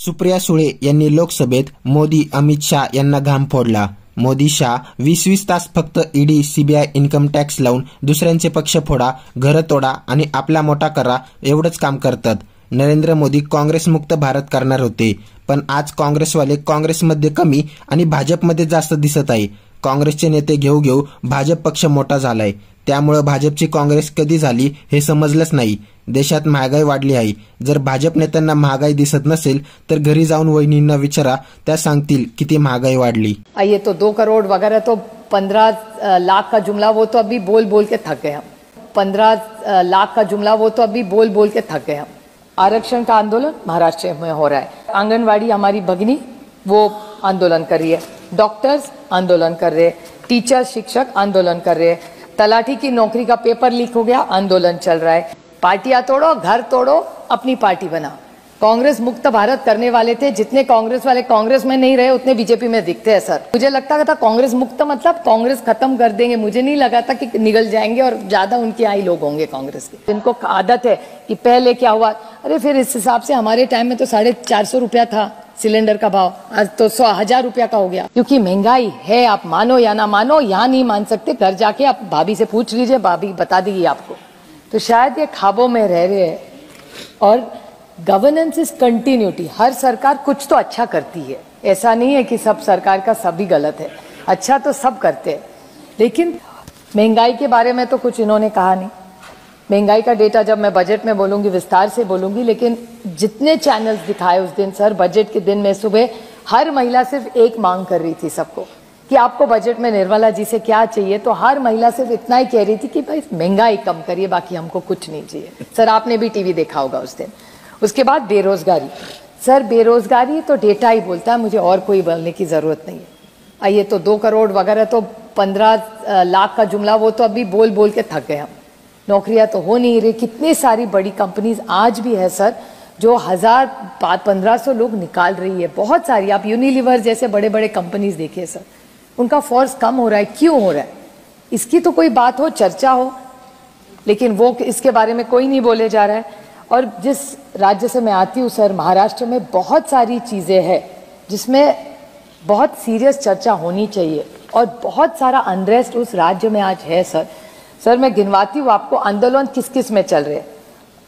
सुप्रिया सुळे यांनी लोकसभेत मोदी अमित शाह यांना घाम फोडला। मोदी शाह 20-20 तास फक्त ईडी सीबीआय इन्कम टॅक्स लावून दुसऱ्यांचे पक्ष फोडा, घर तोडा आणि आपला मोठा करा एवढंच काम करतात। नरेंद्र मोदी काँग्रेसमुक्त भारत करणार होते, पण आज काँग्रेसवाले काँग्रेसमध्ये कमी आणि भाजपमध्ये जास्त दिसत आहे। काँग्रेसचे नेते घेऊ घेऊ भाजप पक्ष मोठा झालाय, त्यामुळे भाजपची काँग्रेस कधी झाली हे समजलंच नाही। देशात महागाई वाढली आहे। जर भाजप नेत्यांना महागाई दिसत नसेल तर घरी जाऊन वहिनींना विचारा, त्या सांगतील किती महागाई वाढली। ये तो 2 करोड़ वगैरह तो 15 लाख का जुमला वो तो अभी बोल बोल के थक गए हम। 15 लाख का जुमला वो तो अभी बोल बोल के थक गए हम। आरक्षण का आंदोलन महाराष्ट्र में हो रहा है। आंगनवाड़ी हमारी भगिनी वो आंदोलन कर रही है, डॉक्टर्स आंदोलन कर रहे, टीचर शिक्षक आंदोलन कर रहे, तलाठी की नौकरी का पेपर लीक हो गया, आंदोलन चल रहा है। पार्टियां तोड़ो, घर तोड़ो, अपनी पार्टी बनाओ। कांग्रेस मुक्त भारत करने वाले थे, जितने कांग्रेस वाले कांग्रेस में नहीं रहे उतने बीजेपी में दिखते हैं सर। मुझे लगता था कांग्रेस मुक्त मतलब कांग्रेस खत्म कर देंगे, मुझे नहीं लगा था कि निगल जाएंगे और ज्यादा उनके आई लोग होंगे कांग्रेस के। इनको आदत है कि पहले क्या हुआ, अरे फिर इस हिसाब से हमारे टाइम में तो 450 रुपया था सिलेंडर का भाव, आज तो 100,000 रुपया का हो गया। क्योंकि महंगाई है, आप मानो या ना मानो, यहाँ नहीं मान सकते, घर जाके आप भाभी से पूछ लीजिए, भाभी बता देगी आपको। तो शायद ये ख्वाबों में रह रहे हैं। और गवर्नेंस इज कंटिन्यूटी, हर सरकार कुछ तो अच्छा करती है, ऐसा नहीं है कि सब सरकार का सभी गलत है, अच्छा तो सब करते हैं। लेकिन महंगाई के बारे में तो कुछ इन्होंने कहा नहीं। महंगाई का डेटा जब मैं बजट में बोलूंगी विस्तार से बोलूंगी, लेकिन जितने चैनल्स दिखाए उस दिन सर, बजट के दिन में सुबह हर महिला सिर्फ एक मांग कर रही थी सबको कि आपको बजट में निर्मला जी से क्या चाहिए, तो हर महिला सिर्फ इतना ही कह रही थी कि भाई महंगाई कम करिए, बाकी हमको कुछ नहीं चाहिए। सर आपने भी टीवी देखा होगा उस दिन। उसके बाद बेरोजगारी, सर बेरोजगारी तो डेटा ही बोलता है, मुझे और कोई बोलने की जरूरत नहीं है। ये तो 2 करोड़ वगैरह तो 15 लाख का जुमला वो तो अभी बोल बोल के थक गए हम। नौकरियां तो हो नहीं रही। कितनी सारी बड़ी कंपनीज आज भी है सर जो 1000-1500 लोग निकाल रही है, बहुत सारी। आप यूनिलीवर जैसे बड़े बड़े कंपनीज देखिए सर, उनका फोर्स कम हो रहा है। क्यों हो रहा है? इसकी तो कोई बात हो, चर्चा हो, लेकिन वो इसके बारे में कोई नहीं बोले जा रहा है। और जिस राज्य से मैं आती हूँ सर, महाराष्ट्र में बहुत सारी चीजें हैं जिसमें बहुत सीरियस चर्चा होनी चाहिए, और बहुत सारा अनरेस्ट उस राज्य में आज है सर। सर मैं गिनवाती हूँ आपको, आंदोलन किस किस में चल रहे हैं।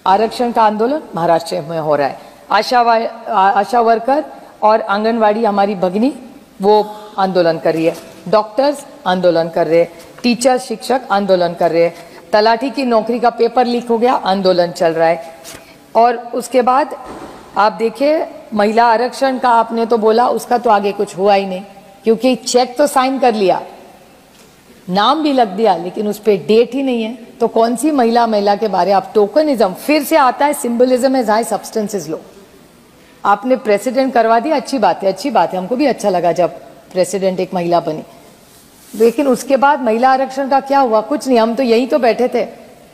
आरक्षण का आंदोलन महाराष्ट्र में हो रहा है। आशा वर्कर और आंगनवाड़ी हमारी भगिनी वो आंदोलन कर रही है, डॉक्टर्स आंदोलन कर रहे, टीचर शिक्षक आंदोलन कर रहे, तलाठी की नौकरी का पेपर लीक हो गया, आंदोलन चल रहा है। और उसके बाद आप देखिए महिला आरक्षण का आपने तो बोला, उसका तो आगे कुछ हुआ ही नहीं, क्योंकि चेक तो साइन कर लिया, नाम भी लग दिया, लेकिन उस पर डेट ही नहीं है। तो कौन सी महिला के बारे आप टोकनिज्म फिर से आता है। Symbolism is high, substance is low. आपने प्रेसिडेंट करवा दिया, अच्छी बात है, अच्छी बात है, हमको भी अच्छा लगा जब प्रेसिडेंट एक महिला बनी, लेकिन उसके बाद महिला आरक्षण का क्या हुआ? कुछ नहीं। हम तो यही तो बैठे थे,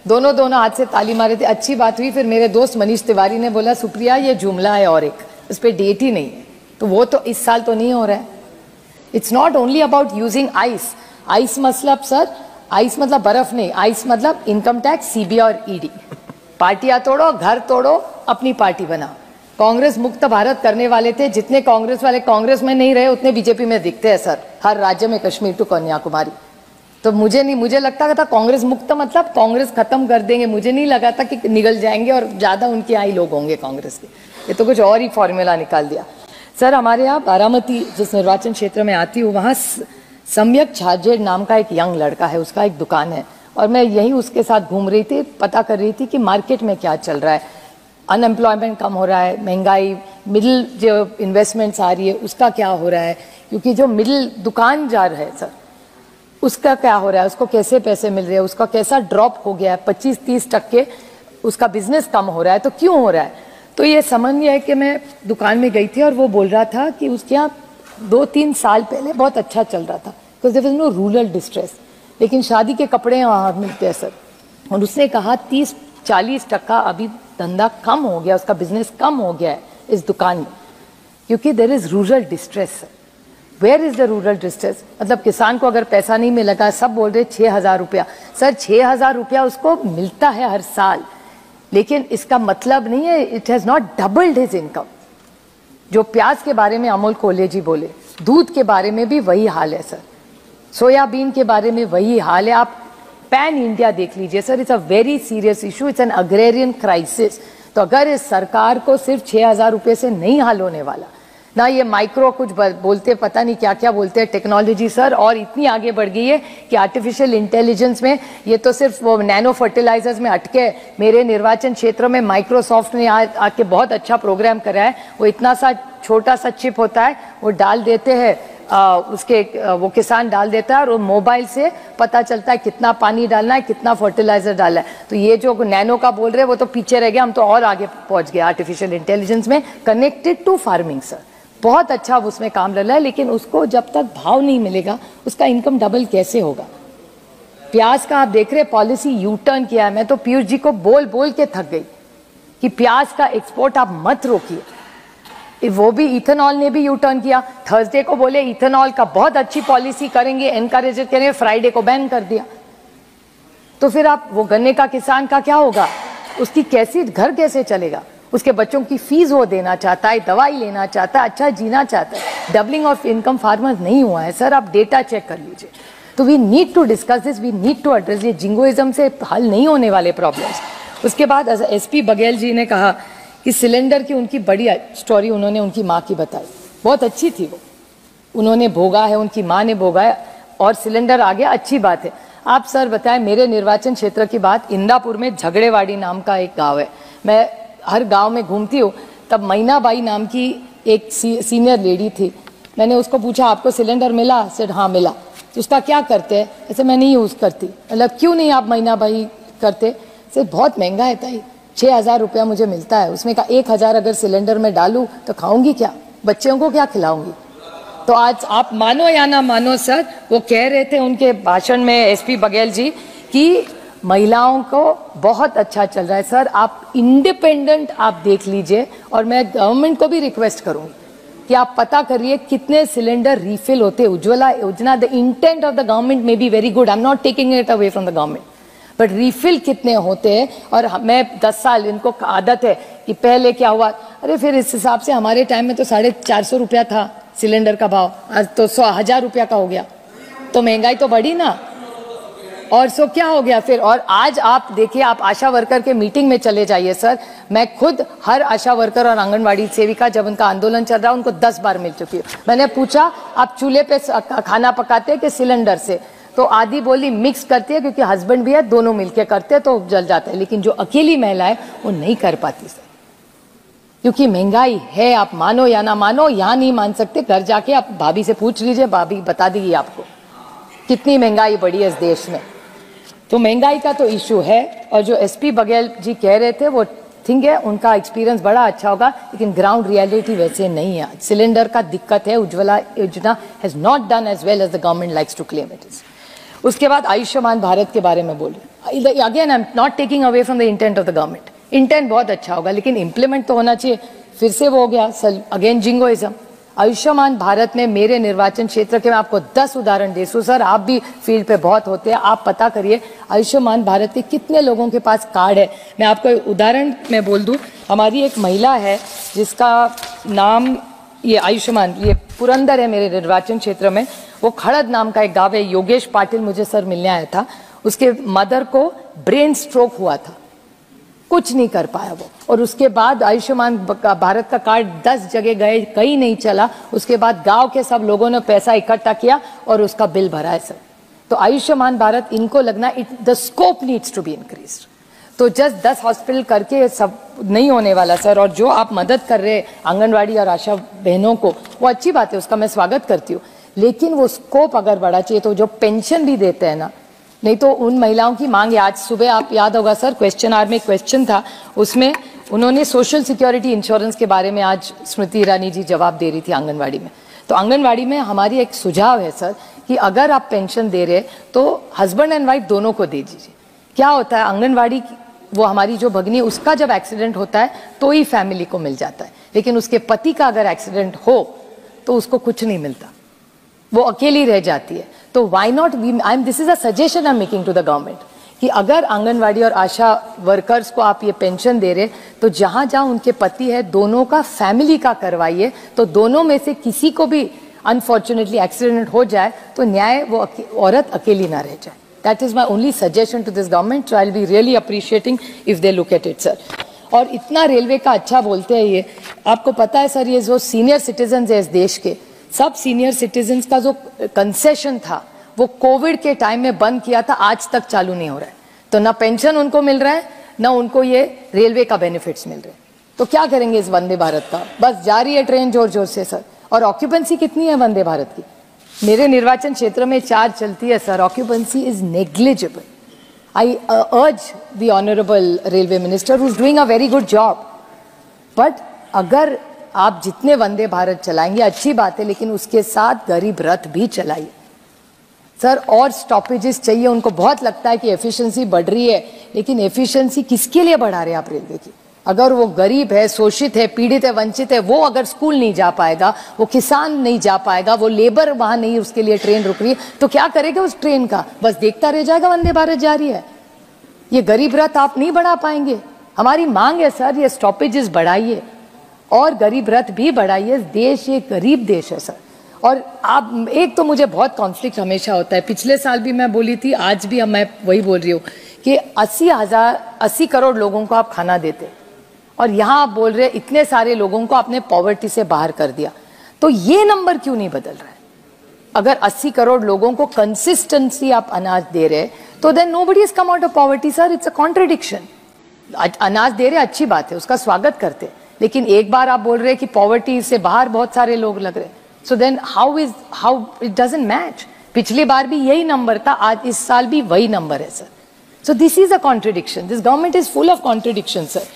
दोनों हाथ से ताली मारे थे, अच्छी बात हुई। फिर मेरे दोस्त मनीष तिवारी ने बोला सुप्रिया ये जुमला है और एक, उस पर डेट ही नहीं है, तो वो तो इस साल तो नहीं हो रहा है। It's not only about using ice. Ice मतलब सर, आइस मतलब बर्फ नहीं, आइस मतलब इनकम टैक्स, सीबीआई और ईडी। पार्टियां तोड़ो, घर तोड़ो, अपनी पार्टी बनाओ। कांग्रेस मुक्त भारत करने वाले थे, जितने कांग्रेस वाले कांग्रेस में नहीं रहे उतने बीजेपी में दिखते हैं सर, हर राज्य में, कश्मीर टू कन्याकुमारी। तो मुझे लगता था कांग्रेस मुक्त मतलब कांग्रेस खत्म कर देंगे, मुझे नहीं लगा था कि निगल जाएंगे और ज्यादा उनके आई लोग होंगे कांग्रेस के। ये तो कुछ और ही फॉर्मूला निकाल दिया सर। हमारे यहाँ बारामती जिस निर्वाचन क्षेत्र में आती हूँ, वहाँ सम्यक छाजेड़ नाम का एक यंग लड़का है, उसका एक दुकान है, और मैं यही उसके साथ घूम रही थी, पता कर रही थी कि मार्केट में क्या चल रहा है। अनएम्प्लॉयमेंट कम हो रहा है, महंगाई, मिडिल जो इन्वेस्टमेंट्स आ रही है उसका क्या हो रहा है, क्योंकि जो मिडिल दुकानदार है सर उसका क्या हो रहा है, उसको कैसे पैसे मिल रहे हैं, उसका कैसा ड्रॉप हो गया है, 25-30% उसका बिजनेस कम हो रहा है। तो क्यों हो रहा है? तो ये समझ नहीं है कि मैं दुकान में गई थी और वो बोल रहा था कि उसके यहाँ 2-3 साल पहले बहुत अच्छा चल रहा था, because there was no rural distress, लेकिन शादी के कपड़े वहाँ मिलते हैं सर। और उसने कहा 30-40% अभी धंधा कम हो गया, उसका बिजनेस कम हो गया है इस दुकान में, क्योंकि there is rural distress. Where is the rural distress? मतलब किसान को अगर पैसा नहीं मिलेगा, सब बोल रहे 6,000 रुपया, सर 6,000 रुपया उसको मिलता है हर साल, लेकिन इसका मतलब नहीं है it has not doubled his income. जो प्याज के बारे में अमोल कोल्हे जी बोले, दूध के बारे में भी वही हाल है सर, सोयाबीन के बारे में वही हाल है। आप पैन इंडिया देख लीजिए sir, it's a very serious issue, it's an agrarian crisis. तो अगर इस सरकार को सिर्फ 6,000 रुपये से नहीं हल होने वाला ना, ये माइक्रो कुछ बोलते पता नहीं क्या क्या बोलते हैं टेक्नोलॉजी सर, और इतनी आगे बढ़ गई है कि आर्टिफिशियल इंटेलिजेंस में ये तो सिर्फ वो नैनो फर्टिलाइजर्स में अटके। मेरे निर्वाचन क्षेत्र में माइक्रोसॉफ्ट ने आके बहुत अच्छा प्रोग्राम करा है। वो इतना सा छोटा सा चिप होता है, वो डाल देते हैं वो किसान डाल देता है और वो मोबाइल से पता चलता है कितना पानी डालना है, कितना फर्टिलाइजर डालना है। तो ये जो नैनो का बोल रहे हैं वो तो पीछे रह गया, हम तो और आगे पहुंच गए आर्टिफिशियल इंटेलिजेंस में, कनेक्टेड टू फार्मिंग सर। बहुत अच्छा उसमें काम लग रहा है, लेकिन उसको जब तक भाव नहीं मिलेगा उसका इनकम डबल कैसे होगा। प्याज का आप देख रहे पॉलिसी यू टर्न किया है। मैं तो पीयूष जी को बोल बोल के थक गई कि प्याज का एक्सपोर्ट आप मत रोकिए। वो भी इथेनॉल ने भी यू टर्न किया। थर्सडे को बोले इथेनॉल का बहुत अच्छी पॉलिसी करेंगे, एनकरेज करेंगे, फ्राइडे को बैन कर दिया। तो फिर आप वो गन्ने का किसान का क्या होगा, उसकी कैसी घर कैसे चलेगा, उसके बच्चों की फीस वो देना चाहता है, दवाई लेना चाहता है, अच्छा जीना चाहता है। डबलिंग ऑफ इनकम फार्मर्स नहीं हुआ है सर, आप डेटा चेक कर लीजिए। तो we need to discuss this, we need to address, ये जिंगोइज्म से हल नहीं होने वाले प्रॉब्लम्स। उसके बाद एसपी बघेल जी ने कहा कि सिलेंडर की उनकी बड़ी स्टोरी उन्होंने उनकी माँ की बताई, बहुत अच्छी थी वो, उन्होंने भोगा है, उनकी माँ ने भोगा है और सिलेंडर आ गया, अच्छी बात है। आप सर बताएं, मेरे निर्वाचन क्षेत्र की बात, इंदापुर में झगड़ेवाड़ी नाम का एक गांव है। मैं हर गांव में घूमती हूँ, तब मैनाबाई नाम की एक सीनियर लेडी थी। मैंने उसको पूछा आपको सिलेंडर मिला? सेड हाँ मिला। तो उसका क्या करते हैं? ऐसे मैं नहीं यूज़ करती। मतलब क्यों नहीं आप मैनाबाई करते? सर बहुत महंगा है ताई, 6,000 रुपया मुझे मिलता है, उसमें का 1,000 अगर सिलेंडर में डालूं तो खाऊंगी क्या, बच्चों को क्या खिलाऊंगी? तो आज आप मानो या ना मानो सर, वो कह रहे थे उनके भाषण में एसपी बघेल जी कि महिलाओं को बहुत अच्छा चल रहा है। सर आप इंडिपेंडेंट आप देख लीजिए, और मैं गवर्नमेंट को भी रिक्वेस्ट करूंगी कि आप पता करिए कितने सिलेंडर रिफिल होते। उज्ज्वला योजना, the intent of the government may be very good, I am not taking it away from the government, but refill कितने होते हैं। और मैं 10 साल, इनको आदत है कि पहले क्या हुआ, अरे फिर इस हिसाब से हमारे टाइम में तो 450 रुपया था सिलेंडर का भाव, आज तो 100,000 रुपया का हो गया। तो महंगाई तो बढ़ी ना, और सो क्या हो गया फिर। और आज आप देखिए, आप आशा वर्कर के मीटिंग में चले जाइए सर, मैं खुद हर आशा वर्कर और आंगनवाड़ी सेविका, जब उनका आंदोलन चल रहा है, उनको 10 बार मिल चुकी हूँ। मैंने पूछा आप चूल्हे पे खाना पकाते हैं कि सिलेंडर से? तो आधी बोली मिक्स करती है, क्योंकि हस्बैंड भी है, दोनों मिलके करते हैं तो जल जाता है। लेकिन जो अकेली महिला है वो नहीं कर पाती सर, क्योंकि महंगाई है। आप मानो या ना मानो, यहाँ नहीं मान सकते, घर जाके आप भाभी से पूछ लीजिए, भाभी बता देगी आपको कितनी महंगाई बढ़ी है इस देश में। तो महंगाई का तो इशू है। और जो एसपी बघेल जी कह रहे थे वो थिंक है, उनका एक्सपीरियंस बड़ा अच्छा होगा, लेकिन ग्राउंड रियलिटी वैसे नहीं है। सिलेंडर का दिक्कत है, Ujjwala Yojana has not done as well as the government likes to claim it is. उसके बाद आयुष्मान भारत के बारे में बोले, again I am not taking away from the intent of the government, intent बहुत अच्छा होगा, लेकिन इंप्लीमेंट तो होना चाहिए। फिर से वो हो गया अगेन जिंगोइज्म। आयुष्मान भारत में मेरे निर्वाचन क्षेत्र के मैं आपको 10 उदाहरण दे दूं सर, आप भी फील्ड पे बहुत होते हैं, आप पता करिए आयुष्मान भारत के कितने लोगों के पास कार्ड है। मैं आपको एक उदाहरण में बोल दूं, हमारी एक महिला है जिसका नाम ये आयुष्मान, ये पुरंदर है मेरे निर्वाचन क्षेत्र में, वो खड़द नाम का एक गाँव है। योगेश पाटिल मुझे सर मिलने आया था, उसके मदर को ब्रेन स्ट्रोक हुआ था, कुछ नहीं कर पाया वो, और उसके बाद आयुष्मान भारत का कार्ड 10 जगह गए, कहीं नहीं चला। उसके बाद गांव के सब लोगों ने पैसा इकट्ठा किया और उसका बिल भरा है सर। तो आयुष्मान भारत, इनको लगना the scope needs to be increased. तो जस्ट 10 हॉस्पिटल करके सब नहीं होने वाला सर। और जो आप मदद कर रहे आंगनवाड़ी और आशा बहनों को, वो अच्छी बात है, उसका मैं स्वागत करती हूँ, लेकिन वो स्कोप अगर बढ़ा चाहिए। तो जो पेंशन भी देते हैं ना, नहीं तो उन महिलाओं की मांग है। आज सुबह आप याद होगा सर, क्वेश्चन आवर में क्वेश्चन था, उसमें उन्होंने सोशल सिक्योरिटी इंश्योरेंस के बारे में आज स्मृति ईरानी जी जवाब दे रही थी आंगनवाड़ी में। तो आंगनवाड़ी में हमारी एक सुझाव है सर कि अगर आप पेंशन दे रहे तो हस्बैंड एंड वाइफ दोनों को दे दीजिए। क्या होता है, आंगनवाड़ी वो हमारी जो भगनी, उसका जब एक्सीडेंट होता है तो ही फैमिली को मिल जाता है, लेकिन उसके पति का अगर एक्सीडेंट हो तो उसको कुछ नहीं मिलता, वो अकेली रह जाती है। तो why not, this is a suggestion I am making to the government कि अगर आंगनवाड़ी और आशा वर्कर्स को आप ये पेंशन दे रहे तो जहां जहां उनके पति है दोनों का फैमिली का करवाइए, तो दोनों में से किसी को भी अनफॉर्चुनेटली एक्सीडेंट हो जाए तो न्याय वो औरत अकेली ना रह जाए. That is my only suggestion to this government. So I will be really appreciating if they look at it sir. और इतना रेलवे का अच्छा बोलते हैं ये, आपको पता है सर, ये जो सीनियर सिटीजन है इस देश के, सब सीनियर सिटीजन का जो कंसेशन था वो कोविड के टाइम में बंद किया था, आज तक चालू नहीं हो रहा है. तो ना पेंशन उनको मिल रहा है, ना उनको ये रेलवे का बेनिफिट्स मिल रहे हैं. तो क्या करेंगे इस वंदे भारत का? बस जा रही है ट्रेन जोर जोर से सर. और ऑक्यूपेंसी कितनी है वंदे भारत की? मेरे निर्वाचन क्षेत्र में 4 चलती है sir. Occupancy is negligible. I urge the honorable railway minister who is doing a very good job. But अगर आप जितने वंदे भारत चलाएंगे अच्छी बात है, लेकिन उसके साथ गरीब रथ भी चलाइए सर. और स्टॉपेजेस चाहिए. उनको बहुत लगता है कि एफिशिएंसी बढ़ रही है, लेकिन एफिशिएंसी किसके लिए बढ़ा रहे हैं आप रेलवे की? अगर वो गरीब है, शोषित है, पीड़ित है, वंचित है, वो अगर स्कूल नहीं जा पाएगा, वो किसान नहीं जा पाएगा, वो लेबर वहां नहीं, उसके लिए ट्रेन रुक रही है, तो क्या करेगा उस ट्रेन का? बस देखता रह जाएगा वंदे भारत जा रही है. ये गरीब रथ आप नहीं बढ़ा पाएंगे. हमारी मांग है सर, ये स्टॉपेजेस बढ़ाइए और गरीब रथ भी बढ़ाइए. देश ये गरीब देश है सर. और आप, एक तो मुझे बहुत कॉन्फ्लिक्ट हमेशा होता है. पिछले साल भी मैं बोली थी, आज भी मैं वही बोल रही हूँ कि 80 करोड़ लोगों को आप खाना देते और यहाँ आप बोल रहे इतने सारे लोगों को आपने पॉवर्टी से बाहर कर दिया. तो ये नंबर क्यों नहीं बदल रहा है? अगर 80 करोड़ लोगों को कंसिस्टेंसी आप अनाज दे रहे तो then nobody has come out of poverty sir. It's a contradiction. अनाज दे रहे अच्छी बात है, उसका स्वागत करते, लेकिन एक बार आप बोल रहे कि पॉवर्टी से बाहर बहुत सारे लोग लग रहे. So then how it doesn't match. पिछली बार भी यही नंबर था, आज इस साल भी वही नंबर है sir. So this is a contradiction. This government is full of contradiction sir.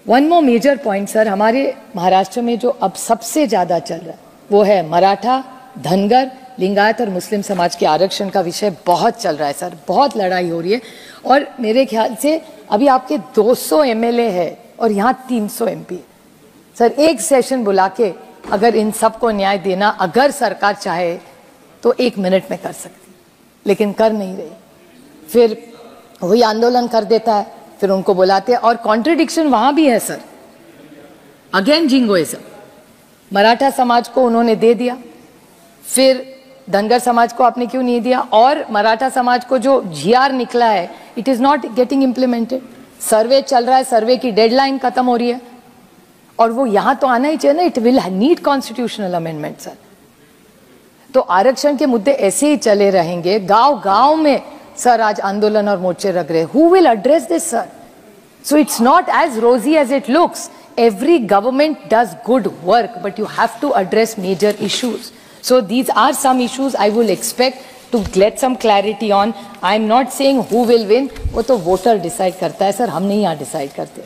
One more major point sir, हमारे महाराष्ट्र में जो अब सबसे ज्यादा चल रहा है वो है मराठा, धनगर, लिंगायत और मुस्लिम समाज के आरक्षण का विषय बहुत चल रहा है सर. बहुत लड़ाई हो रही है. और मेरे ख्याल से अभी आपके 200 एमएलए है और यहाँ 300 एमपी सर. एक सेशन बुला के अगर इन सबको न्याय देना अगर सरकार चाहे तो 1 मिनट में कर सकती, लेकिन कर नहीं रही. फिर वही आंदोलन कर देता है, फिर उनको बुलाते हैं. और कॉन्ट्रडिक्शन वहां भी है सर. Again jingoism. मराठा समाज को उन्होंने दे दिया, फिर धनगर समाज को आपने क्यों नहीं दिया? और मराठा समाज को जो जीआर निकला है, it is not getting implemented. Survey चल रहा है, सर्वे की डेडलाइन खत्म हो रही है और वो यहां तो आना ही चाहिए ना. It will need constitutional amendment sir. तो आरक्षण के मुद्दे ऐसे ही चले रहेंगे. गांव गांव में सर आज आंदोलन और मोर्चे लग रहे. Who will address this sir? So it's not as rosy as it looks. Every government does good work, but you have to address major issues. So these are some issues I will expect to get some clarity on. I am not saying who will win. वो तो voter decide करता है sir, हम नहीं यहाँ decide करते.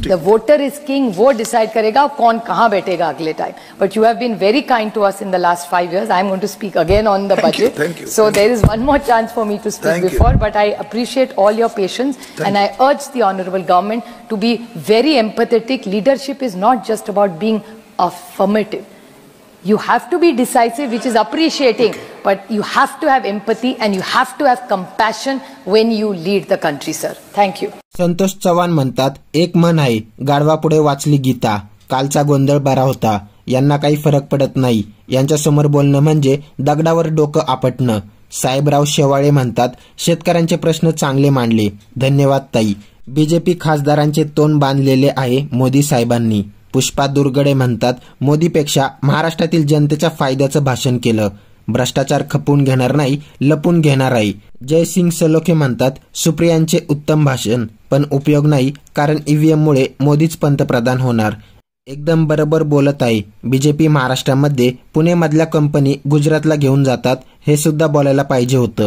The voter is king. वो decide करेगा कौन कहाँ बैठेगा अगले time. But you have been very kind to us in the last 5 years. I am going to speak again on the budget. Thank you. So there is one more chance for me to speak before. But I appreciate all your patience and I urge the honourable government to be very empathetic. Leadership is not just about being affirmative. You have to be decisive, which is appreciating, but you have to have empathy and you have to have compassion when you lead the country, sir. Thank you. Santosh Chavan म्हणतात, एक मन आहे, गाढवापुढे वाचली गीता, कालचा गोंधळ बरा होता, यांना काही फरक पडत नाही. यांच्यासमोर बोलणं म्हणजे दगडावर डोकं आपटणं. साहेबराव शेवाळे म्हणतात, शेतकऱ्यांचे प्रश्न चांगले मांडले, धन्यवाद ताई. बीजेपी खासदारांचे तोंड बांधलेले आहे मोदी साहेबांनी. पुष्पा दुर्गडे म्हणतात, मोदीपेक्षा महाराष्ट्रातील जनतेच्या फायद्याचं भाषण केलं. भ्रष्टाचार खपवून घेणार नाही, लपून घेणार आहे. जयसिंग सलोखे म्हणतात, सुप्रियांचे उत्तम भाषण, पण उपयोग नाही, कारण ईव्हीएममुळे मोदीच पंतप्रधान होणार. एकदम बरोबर बोलत आहे. बीजेपी महाराष्ट्रामध्ये पुणे मधल्या कंपनी गुजरातला घेऊन जातात, हे सुद्धा बोलायला पाहिजे होतं.